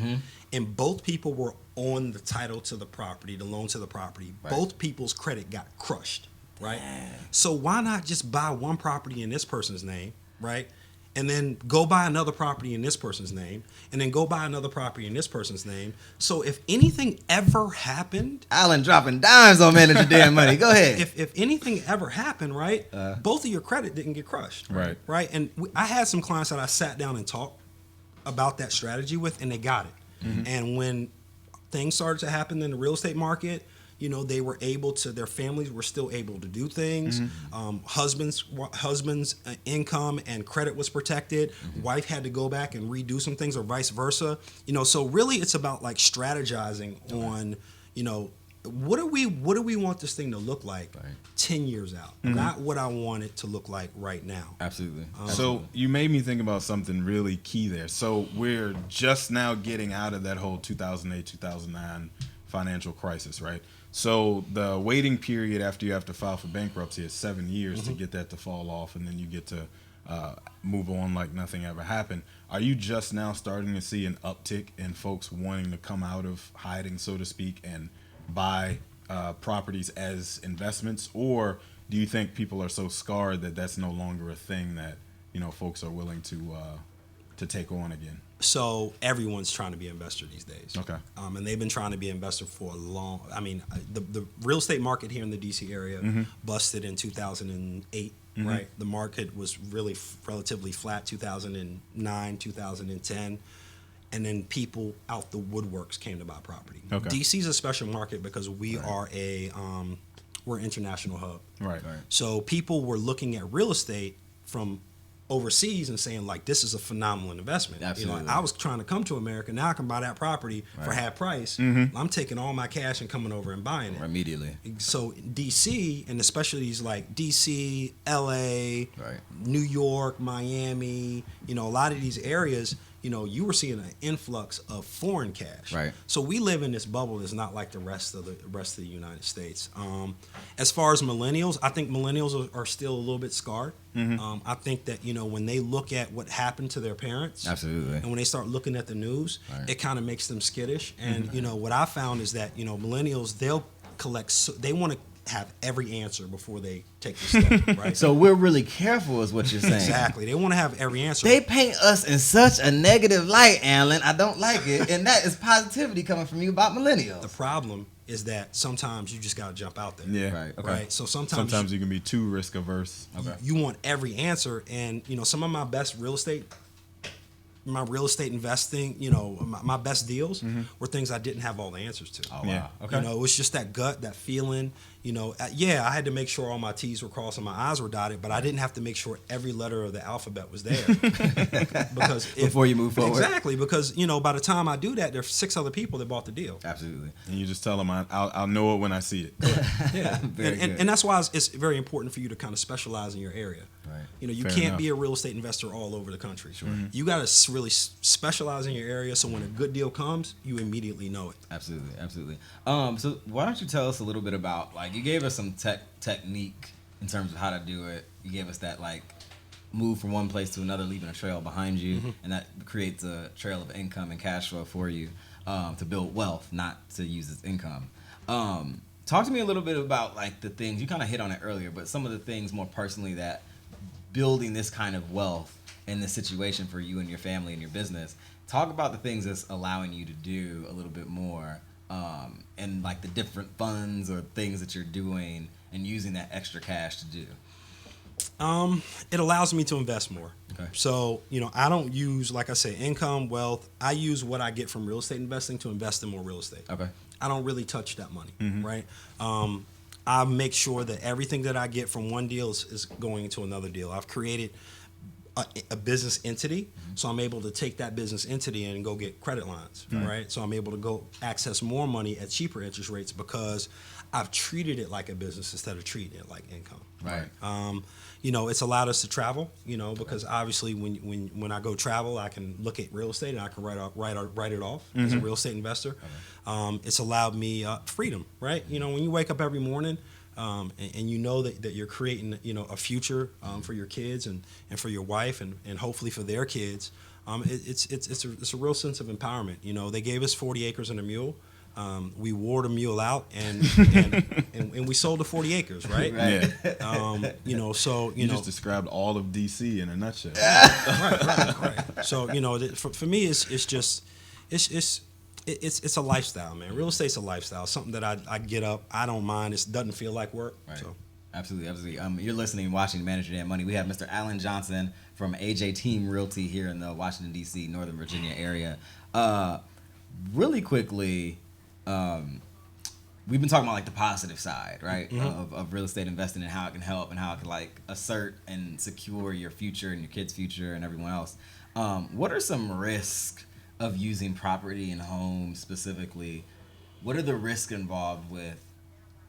and both people were on the title to the property, the loan to the property, both people's credit got crushed. Right. So why not just buy one property in this person's name, right? And then go buy another property in this person's name, and then go buy another property in this person's name. So if anything ever happened, Alan dropping dimes on manage your damn money. Go ahead. If anything ever happened, right, both of your credit didn't get crushed. Right. Right. And I had some clients that I sat down and talked about that strategy with, and they got it. And when things started to happen in the real estate market, they were able to, their families were still able to do things. Husband's income and credit was protected. Wife had to go back and redo some things or vice versa. So really it's about like strategizing on, what do we want this thing to look like 10 years out? Not what I want it to look like right now. Absolutely. So you made me think about something really key there. So we're just now getting out of that whole 2008, 2009 financial crisis, right? So the waiting period after you have to file for bankruptcy is 7 years to get that to fall off, and then you get to move on like nothing ever happened. Are you just now starting to see an uptick in folks wanting to come out of hiding, so to speak, and buy properties as investments, or do you think people are so scarred that that's no longer a thing that folks are willing to to take on again? So everyone's trying to be an investor these days. Okay. And they've been trying to be an investor for a long. I mean, the real estate market here in the DC area busted in 2008. Right. The market was really relatively flat 2009, 2010. And then people out the woodworks came to buy property. Okay. DC is a special market because we are we're an international hub. Right. So people were looking at real estate from overseas and saying, like, this is a phenomenal investment. Absolutely. You know, I was trying to come to America. Now I can buy that property for half price. I'm taking all my cash and coming over and buying it immediately. So DC, and especially these like DC, LA, New York, Miami, you know, a lot of these areas, you know, you were seeing an influx of foreign cash. Right. So we live in this bubble that's not like the rest of the United States. As far as millennials, I think millennials are still a little bit scarred. I think that, you know, when they look at what happened to their parents, absolutely, and when they start looking at the news, it kind of makes them skittish. And you know, what I found is that, you know, millennials, they'll collect. They want to have every answer before they take the step, right? So we're really careful is what you're saying. Exactly. They want to have every answer. They paint us in such a negative light, Alan. I don't like it. And that is positivity coming from you about millennials. The problem is that sometimes you just got to jump out there. Yeah. Right. Okay. Right. So sometimes you can be too risk averse. Okay. you want every answer. And, you know, some of my best real estate investing, you know, my best deals were things I didn't have all the answers to. Oh, Yeah. wow. Okay. You know, it was just that gut, that feeling. You know, yeah, I had to make sure all my T's were crossed and my I's were dotted, but I didn't have to make sure every letter of the alphabet was there. Because before you move forward. Exactly, because, you know, by the time I do that, there's 6 other people that bought the deal. Absolutely. And you just tell them, I'll know it when I see it. Yeah. Very good. And that's why it's very important for you to kind of specialize in your area. Right. You know, you Fair can't enough. be a real estate investor all over the country. You got to really specialize in your area, so when a good deal comes, you immediately know it. Absolutely, absolutely. So why don't you tell us a little bit about, like, you gave us some technique in terms of how to do it. You gave us that, like, move from one place to another, leaving a trail behind you, and that creates a trail of income and cash flow for you to build wealth, not to use as income. Talk to me a little bit about, like, the things you kind of hit on it earlier, but some of the things more personally that building this kind of wealth in this situation for you and your family and your business. Talk about the things that's allowing you to do a little bit more, and like the different funds or things that you're doing and using that extra cash to do. It allows me to invest more. Okay. So, you know, I don't use, like I say, income, wealth. I use what I get from real estate investing to invest in more real estate. Okay. I don't really touch that money, right? I make sure that everything that I get from one deal is going into another deal. I've created a business entity, so I'm able to take that business entity and go get credit lines, right? So I'm able to go access more money at cheaper interest rates because I've treated it like a business instead of treating it like income. Right. You know, it's allowed us to travel, you know, because obviously when I go travel, I can look at real estate and I can write it off as a real estate investor. It's allowed me freedom, right? You know, when you wake up every morning and you know that you're creating, you know, a future for your kids and for your wife and hopefully for their kids, it's a real sense of empowerment. You know, they gave us 40 acres and a mule. We wore the mule out and we sold the 40 acres, right? Yeah. You know, so You just described all of DC in a nutshell. right. So, you know, for me, it's a lifestyle, man. Real estate's a lifestyle. Something that I get up, I don't mind. It doesn't feel like work. Right. So. Absolutely. You're listening and watching Manage Your Damn Money. We have Mr. Alan Johnson from AJ Team Realty here in the Washington, D.C., Northern Virginia area. Really quickly, we've been talking about, like, the positive side, right, of real estate investing and how it can help and how it can, like, assert and secure your future and your kids' future and everyone else. What are some risks of using property and homes specifically? What are the risks involved with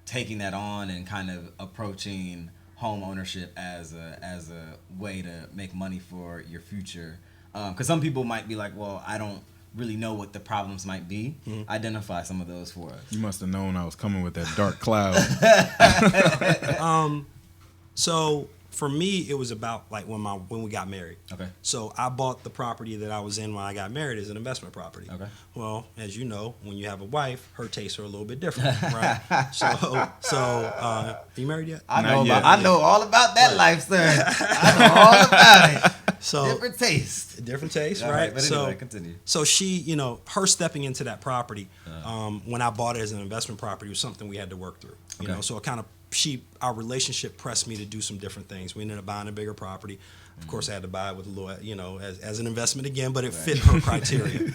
taking that on and kind of approaching home ownership as a way to make money for your future? Because some people might be like, well, I don't really know what the problems might be. Identify some of those for us. You must have known I was coming with that dark cloud. So for me, it was about like when we got married. Okay. So I bought the property that I was in when I got married as an investment property. Okay. Well, as you know, when you have a wife, her tastes are a little bit different, right? So, you married yet? I Not know yet. all about that life, sir. I know all about it. So different taste. Different taste, All right? But anyway, continue. So she, her stepping into that property, when I bought it as an investment property, was something we had to work through. You know, so it kind of our relationship pressed me to do some different things. We ended up buying a bigger property. Of course, I had to buy it with a little, as an investment again, but it fit her criteria.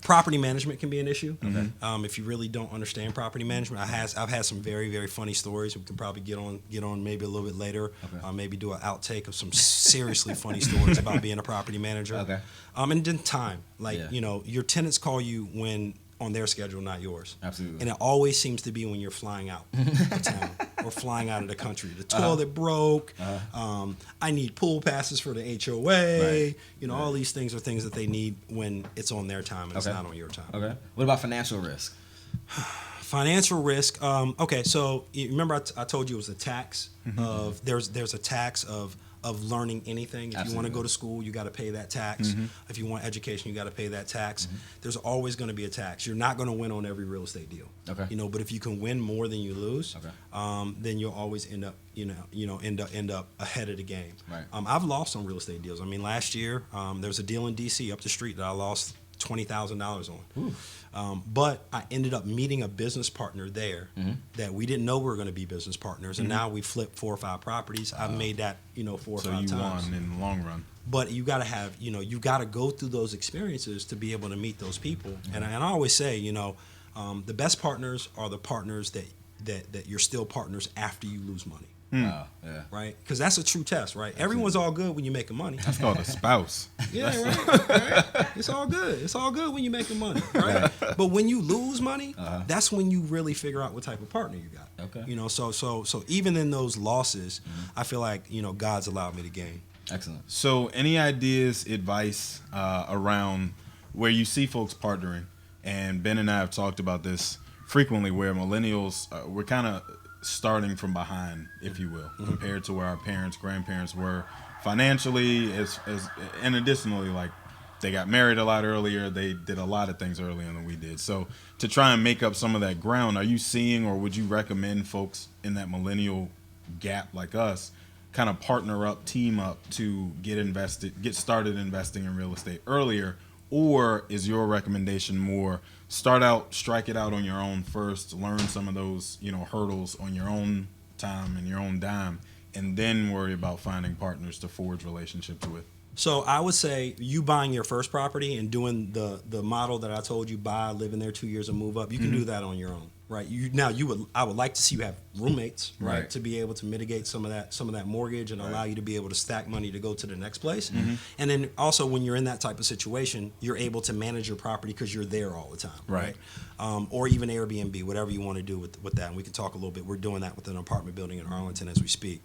Property management can be an issue. If you really don't understand property management, I've had some very, very funny stories. We can probably get on maybe a little bit later. Maybe do an outtake of some seriously funny stories about being a property manager. And then time, your tenants call you when on their schedule, not yours. Absolutely. And it always seems to be when you're flying out of town or flying out of the country. The toilet broke. I need pool passes for the HOA. All these things are things that they need when it's on their time and it's not on your time. Okay. What about financial risk? Financial risk. So you remember I told you it was a tax of there's a tax of learning anything. If you want to go to school, you got to pay that tax. If you want education, you got to pay that tax. There's always going to be a tax. You're not going to win on every real estate deal. But if you can win more than you lose, then you'll always end up end up ahead of the game. Right. I've lost on real estate deals. I mean, last year there was a deal in DC up the street that I lost $20,000 on. But I ended up meeting a business partner there that we didn't know we were going to be business partners, and now we flipped 4 or 5 properties. I've made that 4 or 5 times. So you won in the long run. But you got to have you got to go through those experiences to be able to meet those people. And I always say the best partners are the partners that you're still partners after you lose money. Right? Because that's a true test, right? Everyone's all good when you're making money. That's called a spouse. Yeah, right. It's all good. It's all good when you're making money, right? But when you lose money, that's when you really figure out what type of partner you got. Okay. So even in those losses, I feel like God's allowed me to gain. Excellent. So any ideas, advice around where you see folks partnering? And Ben and I have talked about this frequently, where millennials we're kind of starting from behind, if you will, compared to where our parents, grandparents were financially, and additionally, like, they got married a lot earlier. They did a lot of things earlier than we did. So to try and make up some of that ground, are you seeing, or would you recommend folks in that millennial gap like us kind of partner up, team up to get started investing in real estate earlier? Or is your recommendation more strike it out on your own first, learn some of those, hurdles on your own time and your own dime, and then worry about finding partners to forge relationships with? So I would say you buying your first property and doing the model that I told you, buy, live in there 2 years and move up, you can do that on your own, right? I would like to see you have roommates, right? To be able to mitigate some of that mortgage and allow you to be able to stack money to go to the next place. And then also when you're in that type of situation, you're able to manage your property because you're there all the time, right? Or even Airbnb, whatever you want to do with that. And we can talk a little bit. We're doing that with an apartment building in Arlington as we speak.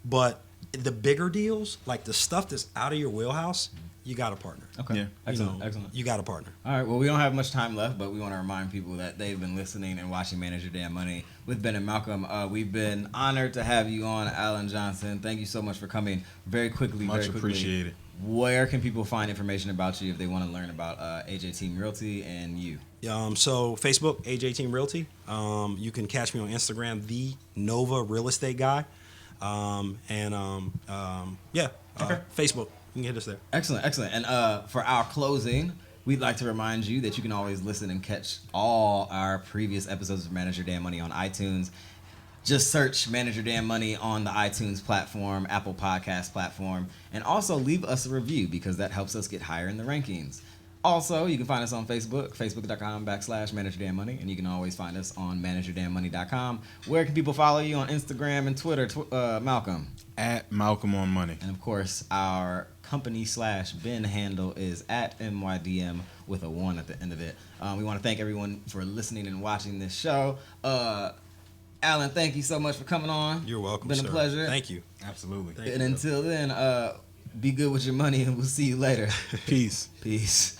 But the bigger deals, like the stuff that's out of your wheelhouse, you got a partner. Okay. Yeah. Excellent. You got a partner. All right. Well, we don't have much time left, but we want to remind people that they've been listening and watching Manage Your Damn Money with Ben and Malcolm. We've been honored to have you on, Alan Johnson. Thank you so much for coming. Very quickly. Much appreciated. Where can people find information about you if they want to learn about AJ Team Realty and you? So Facebook, AJ Team Realty. You can catch me on Instagram, The Nova Real Estate Guy. Facebook. You can hit us there. Excellent. And for our closing, we'd like to remind you that you can always listen and catch all our previous episodes of Manage Your Damn Money on iTunes. Just search Manage Your Damn Money on the iTunes platform, Apple Podcast platform, and also leave us a review because that helps us get higher in the rankings. Also, you can find us on Facebook, facebook.com/Manage Your Damn Money, and you can always find us on manageyourdamnmoney.com. Where can people follow you on Instagram and Twitter, Malcolm? At Malcolm on Money. And of course, our company/Ben handle is at MYDM with a 1 at the end of it. We want to thank everyone for listening and watching this show. Alan, thank you so much for coming on. You're welcome, Been sir. a pleasure. Thank you. Absolutely. Thank and you. Until then, be good with your money, and we'll see you later. Peace. Peace.